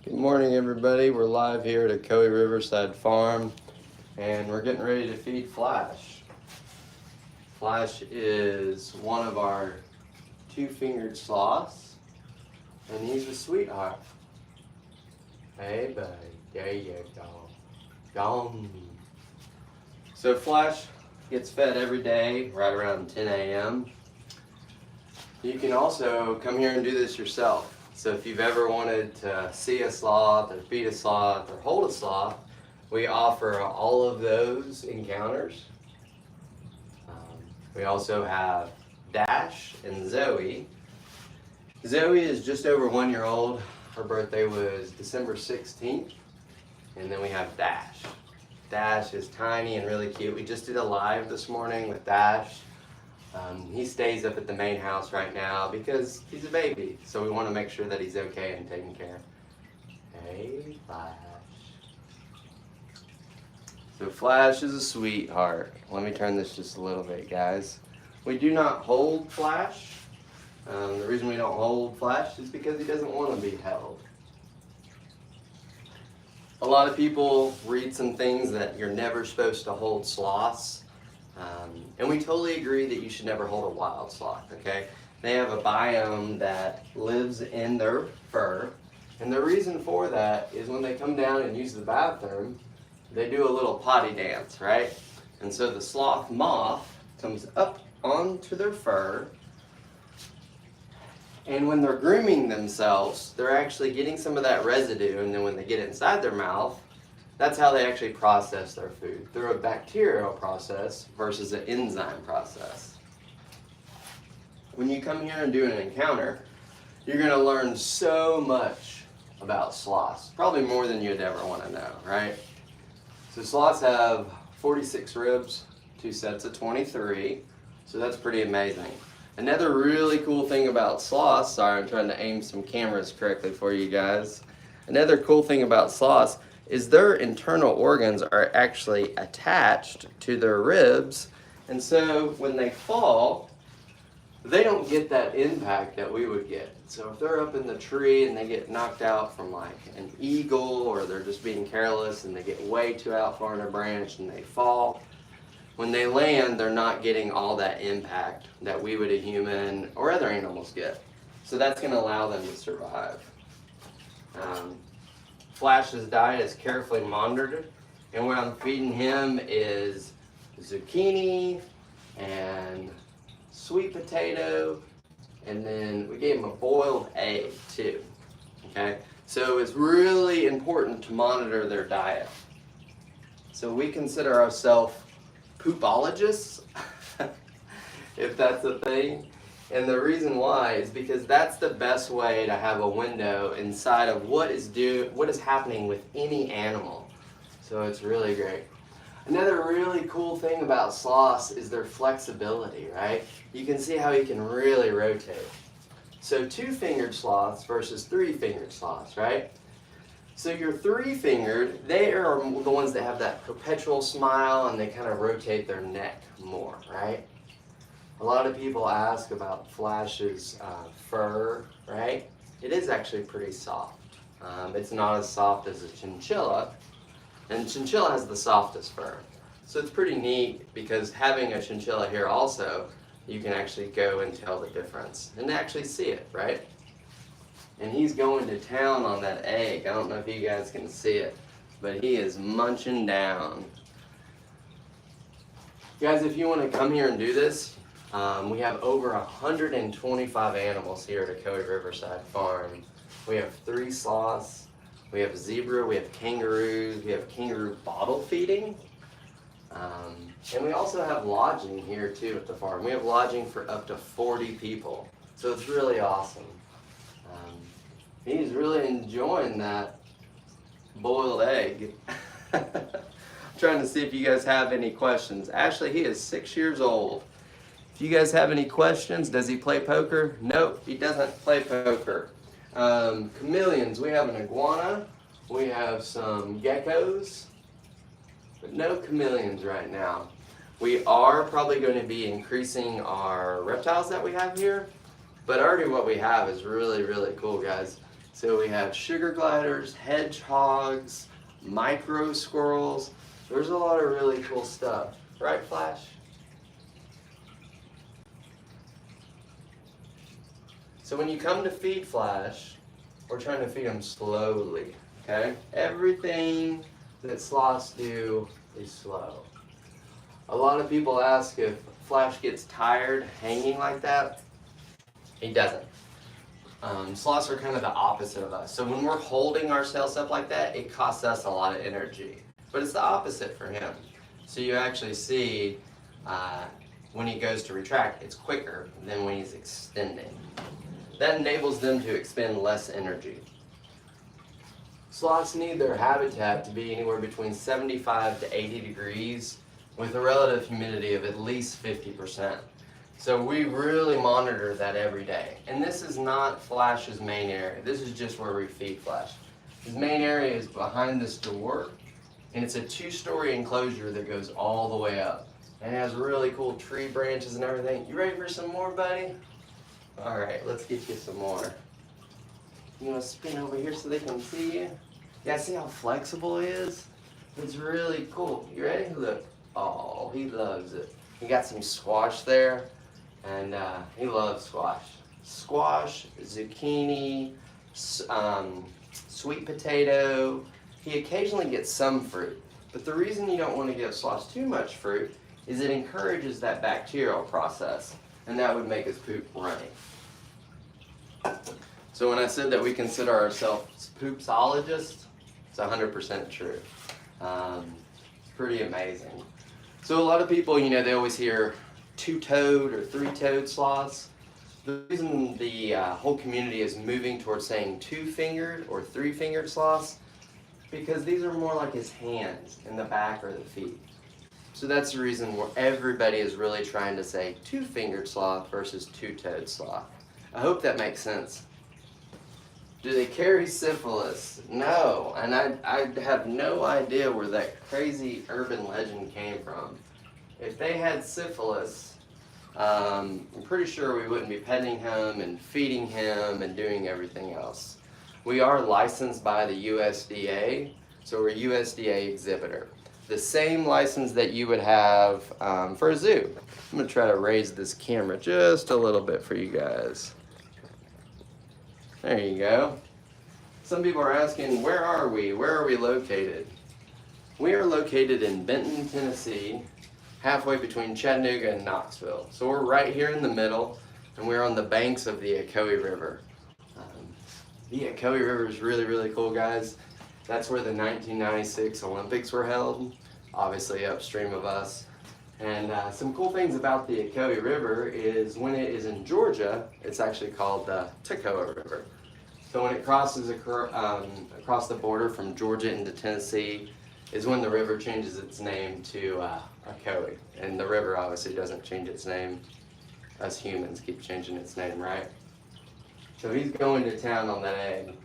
Good morning, everybody. We're live here at Ocoee Riverside Farm, and we're getting ready to feed Flash. Flash is one of our two-fingered sloths, and he's a sweetheart. Hey, buddy. There you go. Gone. So Flash gets fed every day right around 10 a.m. You can also come here and do this yourself. So if you've ever wanted to see a sloth or feed a sloth or hold a sloth, we offer all of those encounters. We also have Dash and Zoe. Zoe is just over 1 year old. Her birthday was December 16th. And then we have Dash. Dash is tiny and really cute. We just did a live this morning with Dash. He stays up at the main house right now because he's a baby, so we want to make sure that he's okay and taken care of. Hey, Flash. So Flash is a sweetheart. Let me turn this just a little bit, guys. We do not hold Flash. The reason we don't hold Flash is because he doesn't want to be held. A lot of people read some things that you're never supposed to hold sloths. And we totally agree that you should never hold a wild sloth, okay? They have a biome that lives in their fur, and the reason for that is when they come down and use the bathroom, they do a little potty dance, right? And so the sloth moth comes up onto their fur, and when they're grooming themselves, they're actually getting some of that residue, and then when they get it inside their mouth, that's how they actually process their food, through a bacterial process versus an enzyme process. When you come here and do an encounter, you're going to learn so much about sloths, probably more than you'd ever want to know, right? So sloths have 46 ribs, 2 sets of 23, so that's pretty amazing. Another really cool thing about sloths, sorry I'm trying to aim some cameras correctly for you guys. Another cool thing about sloths is their internal organs are actually attached to their ribs, and so when they fall, they don't get that impact that we would get. So if they're up in the tree and they get knocked out from like an eagle, or they're just being careless and they get way too out far in a branch and they fall, when they land, they're not getting all that impact that we would, a human or other animals, get. So that's going to allow them to survive. Flash's diet is carefully monitored, and what I'm feeding him is zucchini and sweet potato, and then we gave him a boiled egg too. Okay, so it's really important to monitor their diet. So we consider ourselves poopologists, if that's a thing. And the reason why is because that's the best way to have a window inside of what is happening with any animal. So it's really great. Another really cool thing about sloths is their flexibility, right? You can see how he can really rotate. So 2-fingered sloths versus 3-fingered sloths, right? So your 3-fingered, they are the ones that have that perpetual smile and they kind of rotate their neck more, right? A lot of people ask about Flash's fur, right? It is actually pretty soft. It's not as soft as a chinchilla, and chinchilla has the softest fur. So it's pretty neat because having a chinchilla here also, you can actually go and tell the difference and actually see it, right? And he's going to town on that egg. I don't know if you guys can see it, but he is munching down. Guys, if you want to come here and do this, we have over 125 animals here at Ocoee Riverside Farm. We have 3 sloths, we have zebra, we have kangaroos, we have kangaroo bottle feeding, and we also have lodging here too at the farm. We have lodging for up to 40 people, so it's really awesome. He's really enjoying that boiled egg. Trying to see if you guys have any questions. Actually, he is 6 years old. If you guys have any questions, does he play poker? Nope, he doesn't play poker. Chameleons, we have an iguana, we have some geckos, but no chameleons right now. We are probably going to be increasing our reptiles that we have here, but already what we have is really, really cool, guys. So we have sugar gliders, hedgehogs, micro squirrels. There's a lot of really cool stuff. Right, Flash? So when you come to feed Flash, we're trying to feed him slowly, okay? Everything that sloths do is slow. A lot of people ask if Flash gets tired hanging like that. He doesn't. Sloths are kind of the opposite of us. So when we're holding ourselves up like that, it costs us a lot of energy. But it's the opposite for him. So you actually see when he goes to retract, it's quicker than when he's extending. That enables them to expend less energy. Sloths need their habitat to be anywhere between 75 to 80 degrees with a relative humidity of at least 50%. So we really monitor that every day. And this is not Flash's main area. This is just where we feed Flash. His main area is behind this door, and it's a 2-story enclosure that goes all the way up. And it has really cool tree branches and everything. You ready for some more, buddy? All right, let's get you some more. You want to spin over here so they can see you? Yeah, see how flexible he is? It's really cool. You ready? Look. Oh, he loves it. He got some squash there, and he loves squash. Squash, zucchini, sweet potato. He occasionally gets some fruit. But the reason you don't want to give sloths too much fruit is it encourages that bacterial process, and that would make his poop runny. So when I said that we consider ourselves poopsologists, it's 100% true. It's pretty amazing. So a lot of people, you know, they always hear 2-toed or 3-toed sloths. The reason the whole community is moving towards saying 2-fingered or 3-fingered sloths, because these are more like his hands in the back or the feet. So that's the reason where everybody is really trying to say 2-fingered sloth versus 2-toed sloth. I hope that makes sense. Do they carry syphilis? No, and I have no idea where that crazy urban legend came from. If they had syphilis, I'm pretty sure we wouldn't be petting him and feeding him and doing everything else. We are licensed by the USDA, so we're a USDA exhibitor. The same license that you would have for a zoo. I'm going to try to raise this camera just a little bit for you guys. There you go. Some people are asking, where are we? Where are we located? We are located in Benton, Tennessee, halfway between Chattanooga and Knoxville. So we're right here in the middle, and we're on the banks of the Ocoee River. The Ocoee River is really, really cool, guys. That's where the 1996 Olympics were held, obviously upstream of us. And some cool things about the Ocoee River is when it is in Georgia, it's actually called the Ocoee River. So when it crosses across the border from Georgia into Tennessee is when the river changes its name to Ocoee. And the river obviously doesn't change its name. Us humans keep changing its name, right? So he's going to town on that egg.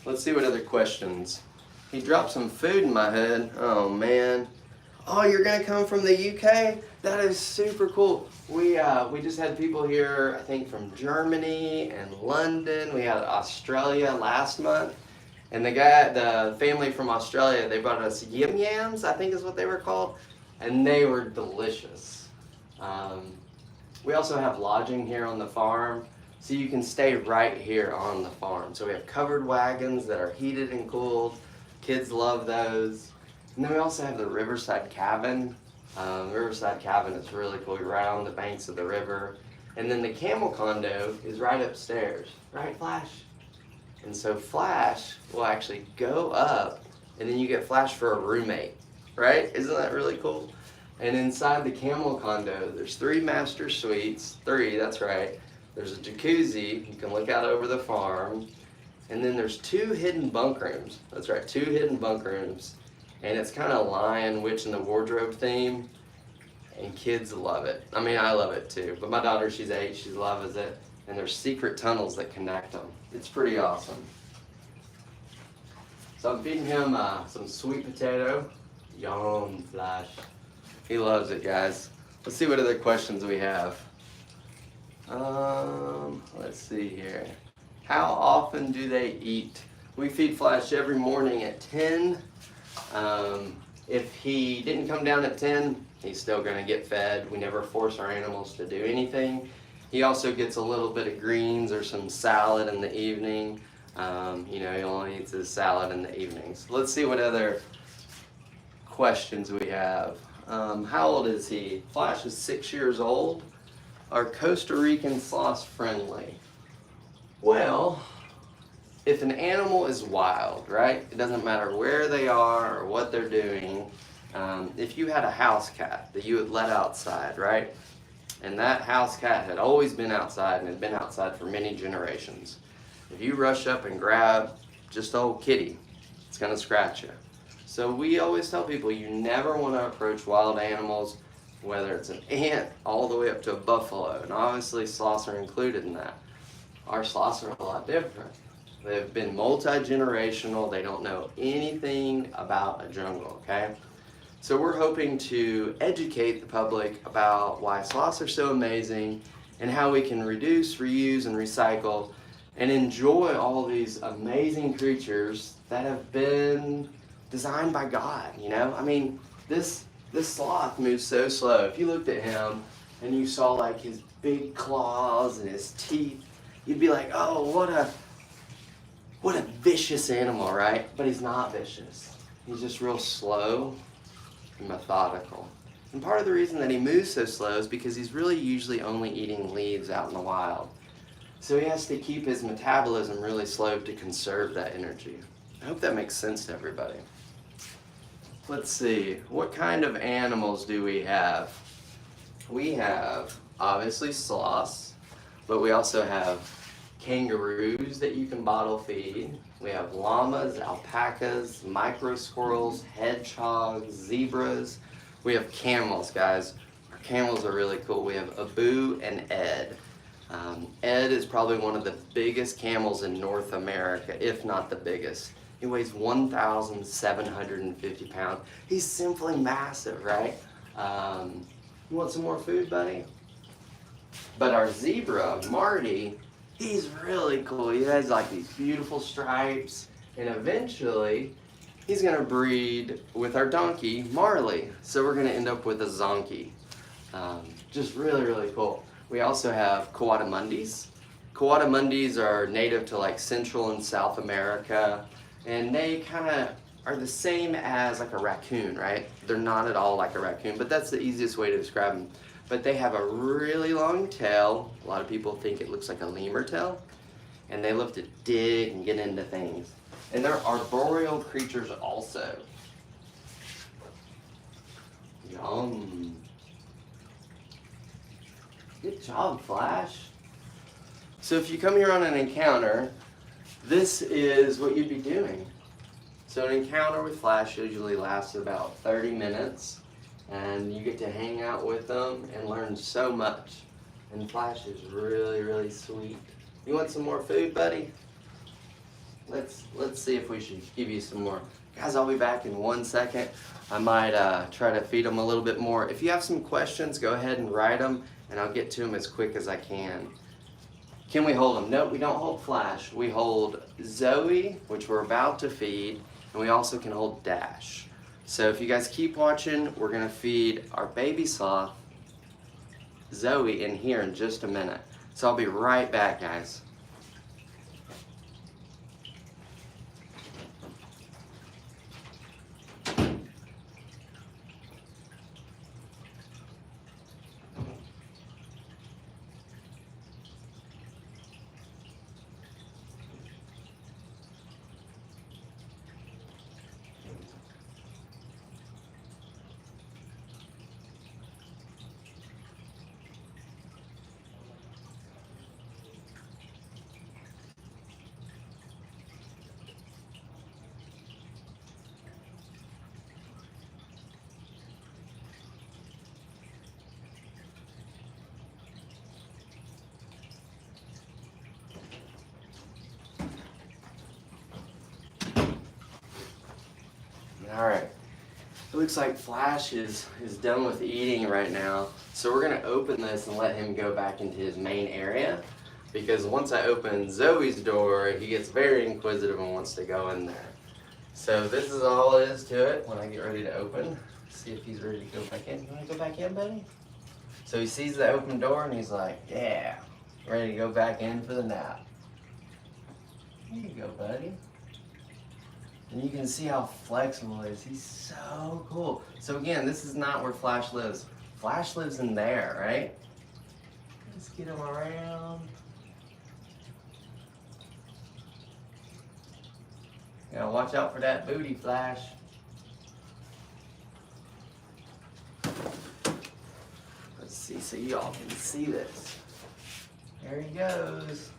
Let's see what other questions. He dropped some food in my head. Oh man. Oh, you're gonna come from the UK? That is super cool. We just had people here, I think from Germany and London. We had Australia last month. And the family from Australia, they brought us yim yams, I think is what they were called. And they were delicious. We also have lodging here on the farm. So you can stay right here on the farm. So we have covered wagons that are heated and cooled. Kids love those. And then we also have the Riverside Cabin. Riverside Cabin is really cool. You're right on the banks of the river. And then the camel condo is right upstairs. Right, Flash? And so Flash will actually go up, and then you get Flash for a roommate. Right? Isn't that really cool? And inside the camel condo, there's 3 master suites. 3, that's right. There's a jacuzzi. You can look out over the farm. And then there's 2 hidden bunk rooms. That's right, 2 hidden bunk rooms. And it's kind of Lion, Witch, and the Wardrobe theme. And kids love it. I mean, I love it too. But my daughter, she's 8, she loves it. And there's secret tunnels that connect them. It's pretty awesome. So I'm feeding him some sweet potato. Yum, Flash. He loves it, guys. Let's see what other questions we have. Let's see here. How often do they eat? We feed Flash every morning at 10. If he didn't come down at 10, he's still going to get fed. We never force our animals to do anything. He also gets a little bit of greens or some salad in the evening. He only eats his salad in the evenings. Let's see what other questions we have. How old is he? Flash is 6 years old. Are Costa Rican sloths friendly? Well, if an animal is wild, right? It doesn't matter where they are or what they're doing. If you had a house cat that you had let outside, right? And that house cat had always been outside and had been outside for many generations. If you rush up and grab just old kitty, it's gonna scratch you. So we always tell people you never want to approach wild animals, whether it's an ant all the way up to a buffalo, and obviously sloths are included in that. Our sloths are a lot different. They've been multi-generational. They don't know anything about a jungle, okay? So we're hoping to educate the public about why sloths are so amazing and how we can reduce, reuse, and recycle and enjoy all these amazing creatures that have been designed by God, I mean, this sloth moves so slow. If you looked at him and you saw like his big claws and his teeth, you'd be like, oh, what a vicious animal, right? But he's not vicious. He's just real slow and methodical. And part of the reason that he moves so slow is because he's really usually only eating leaves out in the wild. So he has to keep his metabolism really slow to conserve that energy. I hope that makes sense to everybody. Let's see, what kind of animals do we have? We have, obviously, sloths, but we also have kangaroos that you can bottle feed. We have llamas, alpacas, micro squirrels, hedgehogs, zebras. We have camels, guys. Our camels are really cool. We have Abu and Ed. Ed is probably one of the biggest camels in North America, if not the biggest. He weighs 1,750 pounds. He's simply massive, right? You want some more food, buddy? But our zebra, Marty, he's really cool. He has like these beautiful stripes, and eventually he's gonna breed with our donkey, Marley. So we're gonna end up with a zonkey. Just really, really cool. We also have coatimundis. Coatimundis are native to like Central and South America, and they kind of are the same as like a raccoon, right? They're not at all like a raccoon, but that's the easiest way to describe them. But they have a really long tail. A lot of people think it looks like a lemur tail, and they love to dig and get into things. And they're arboreal creatures also. Yum. Good job, Flash. So if you come here on an encounter, this is what you'd be doing. So an encounter with Flash usually lasts about 30 minutes, and you get to hang out with them and learn so much. And Flash is really, really sweet. You want some more food, buddy? Let's see if we should give you some more. Guys, I'll be back in 1 second. I might try to feed them a little bit more. If you have some questions, go ahead and write them, and I'll get to them as quick as I can. Can we hold them? Nope, we don't hold Flash. We hold Zoe, which we're about to feed, and we also can hold Dash. So if you guys keep watching, we're gonna feed our baby sloth, Zoe, in here in just a minute. So I'll be right back, guys. All right, it looks like Flash is done with eating right now. So we're gonna open this and let him go back into his main area, because once I open Zoe's door, he gets very inquisitive and wants to go in there. So this is all there is to it when I get ready to open. See if he's ready to go back in. You wanna go back in, buddy? So he sees the open door and he's like, yeah, ready to go back in for the nap. There you go, buddy. And you can see how flexible he is. He's so cool. So again, this is not where Flash lives. Flash lives in there, right? Let's get him around. Now watch out for that booty, Flash. Let's see so y'all can see this. There he goes.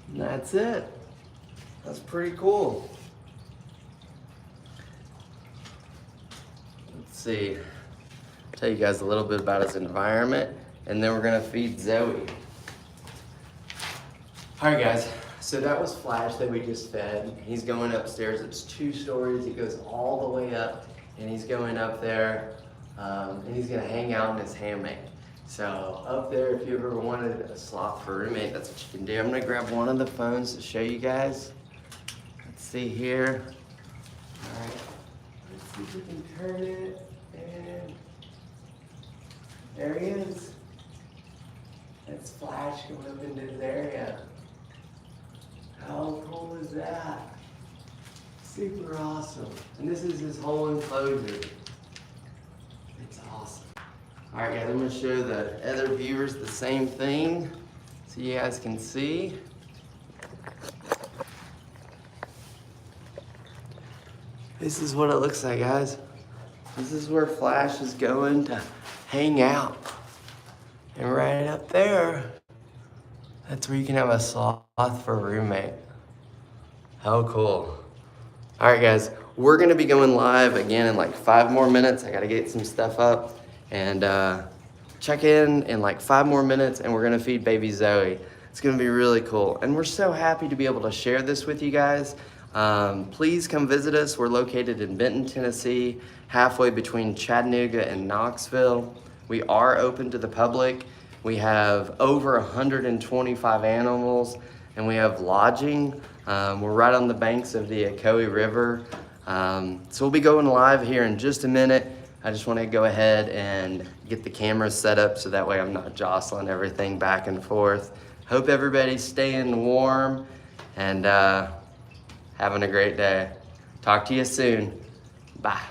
And that's it. That's pretty cool. Let's see. Tell you guys a little bit about his environment, and then we're gonna feed Zoe. All right, guys. So that was Flash that we just fed. He's going upstairs. It's 2 stories. He goes all the way up, and he's going up there, and he's gonna hang out in his hammock. So up there, if you ever wanted a sloth for a roommate, that's what you can do. I'm gonna grab one of the phones to show you guys. Let's see here. All right, let's see if we can turn it, and there he is. That's Flash going up into his area. How cool is that? Super awesome. And this is his whole enclosure. It's awesome. All right, guys, I'm gonna show the other viewers the same thing so you guys can see. This is what it looks like, guys. This is where Flash is going to hang out. And right up there, that's where you can have a sloth for a roommate. How cool. All right, guys, we're gonna be going live again in like 5 more minutes. I gotta get some stuff up. And check in like 5 more minutes, and we're gonna feed baby Zoe. It's gonna be really cool. And we're so happy to be able to share this with you guys. Please come visit us. We're located in Benton, Tennessee, halfway between Chattanooga and Knoxville. We are open to the public. We have over 125 animals, and we have lodging. We're right on the banks of the Ocoee River. So we'll be going live here in just a minute. I just want to go ahead and get the cameras set up so that way I'm not jostling everything back and forth. Hope everybody's staying warm and having a great day. Talk to you soon. Bye.